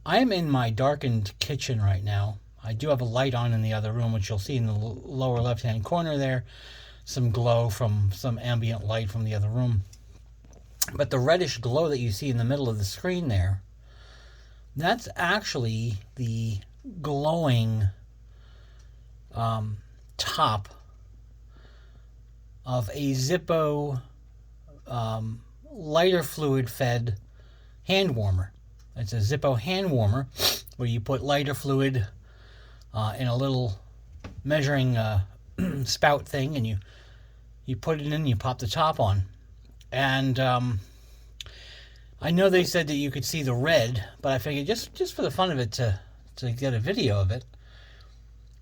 I am in my darkened kitchen right now. I do have a light on in the other room, which you'll see in the lower left-hand corner there. Some glow from some ambient light from the other room. But the reddish glow that you see in the middle of the screen there, that's actually the glowing top of a Zippo lighter fluid fed hand warmer. It's a Zippo hand warmer where you put lighter fluid in a little measuring spout thing, and you put it in, you pop the top on. And I know they said that you could see the red, but I figured just for the fun of it to get a video of it.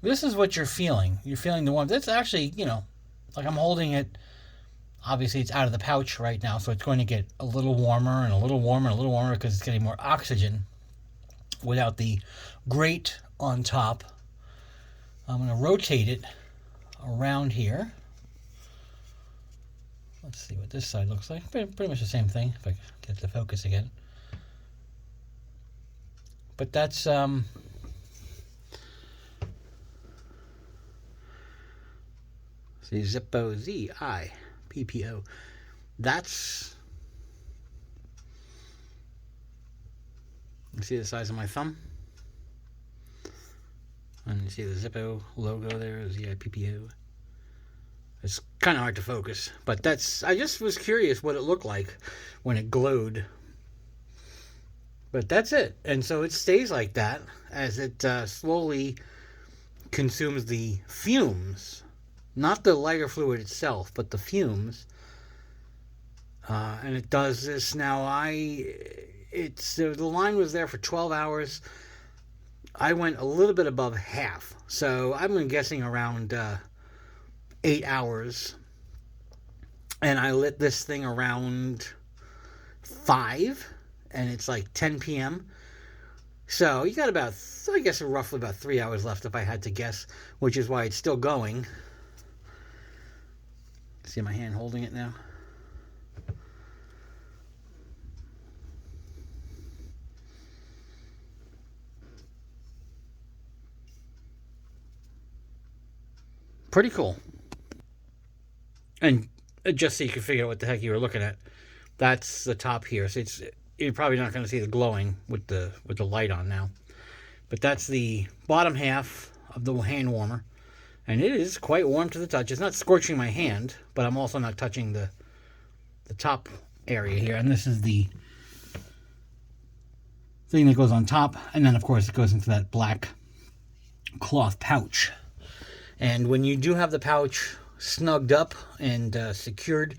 This is what you're feeling. You're feeling the warmth. It's actually, like I'm holding it. Obviously, it's out of the pouch right now, so it's going to get a little warmer and a little warmer and a little warmer because it's getting more oxygen without the grate on top. I'm going to rotate it around here. Let's see what this side looks like. Pretty much the same thing, if I get the focus again. But that's see, Zippo, ZIPPO. That's, you see the size of my thumb? And you see the Zippo logo there, ZIPPO. It's kind of hard to focus, but I just was curious what it looked like when it glowed. But that's it. And so it stays like that as it slowly consumes the fumes. Not the lighter fluid itself, but the fumes. And it does this now. The line was there for 12 hours. I went a little bit above half. So I'm guessing around 8 hours. And I lit this thing around 5. And it's like 10 p.m. So you got about, I guess, roughly about 3 hours left if I had to guess, which is why it's still going. See my hand holding it now? Pretty cool. And just so you can figure out what the heck you were looking at, that's the top here. So you're probably not going to see the glowing with the light on now. But that's the bottom half of the hand warmer. And it is quite warm to the touch. It's not scorching my hand, but I'm also not touching the top area here. And this is the thing that goes on top. And then, of course, it goes into that black cloth pouch. And when you do have the pouch snugged up and secured,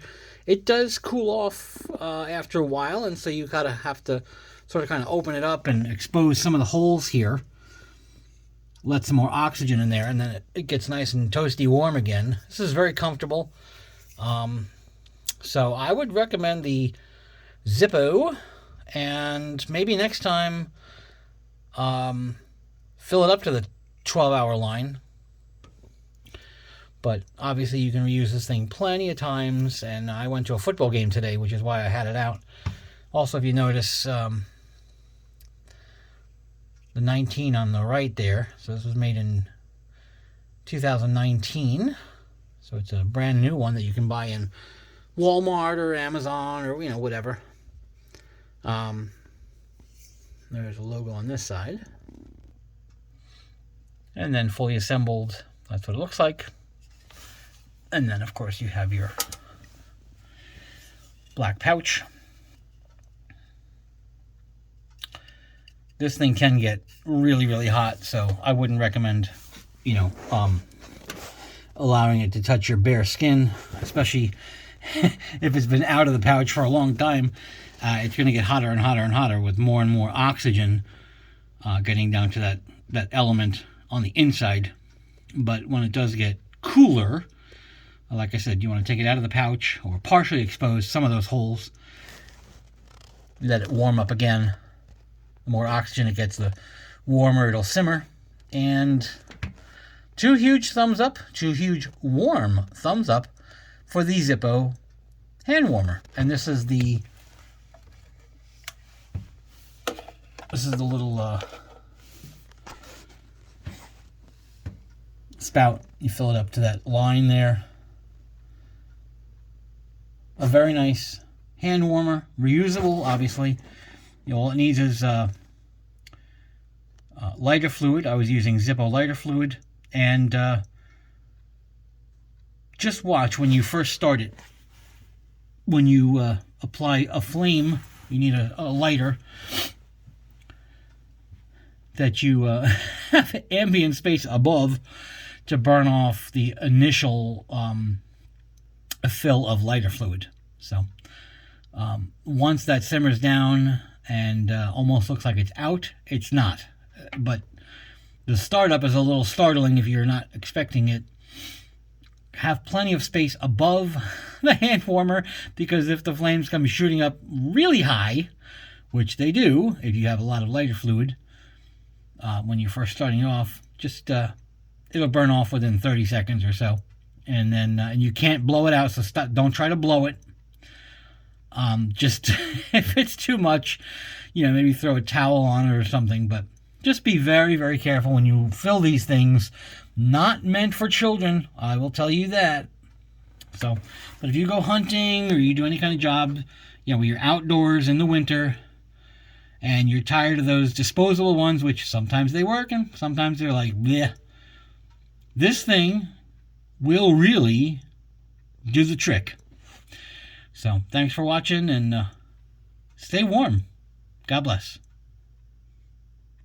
it does cool off after a while. And so you gotta have to sort of kind of open it up and expose some of the holes here. Let some more oxygen in there, and then it gets nice and toasty warm again. This is very comfortable. So I would recommend the Zippo, and maybe next time fill it up to the 12-hour line. But obviously you can reuse this thing plenty of times, and I went to a football game today, which is why I had it out. Also, if you notice, the 19 on the right there. So this was made in 2019. So it's a brand new one that you can buy in Walmart or Amazon or, whatever. There's a logo on this side. And then fully assembled, that's what it looks like. And then, of course, you have your black pouch. This thing can get really, really hot, so I wouldn't recommend, allowing it to touch your bare skin, especially if it's been out of the pouch for a long time. It's going to get hotter and hotter and hotter with more and more oxygen getting down to that element on the inside. But when it does get cooler, like I said, you want to take it out of the pouch or partially expose some of those holes. Let it warm up again. The more oxygen it gets, the warmer it'll simmer. And 2 huge thumbs up, 2 huge warm thumbs up for the Zippo hand warmer. And this is the This is the little spout. You fill it up to that line there. A very nice hand warmer, reusable, obviously. All it needs is lighter fluid. I was using Zippo lighter fluid, and just watch when you first start it. When you apply a flame, you need a lighter that you have ambient space above to burn off the initial fill of lighter fluid. So once that simmers down and almost looks like it's out, it's not. But the startup is a little startling if you're not expecting it. Have plenty of space above the hand warmer, because if the flames come shooting up really high, which they do if you have a lot of lighter fluid when you're first starting off, just it'll burn off within 30 seconds or so. And then and you can't blow it out, so don't try to blow it. Just if it's too much, maybe throw a towel on it or something, but just be very, very careful when you fill these things. Not meant for children, I will tell you that. So, but if you go hunting or you do any kind of job, where you're outdoors in the winter and you're tired of those disposable ones, which sometimes they work and sometimes they're like, bleh, this thing will really do the trick. So, thanks for watching, and stay warm. God bless.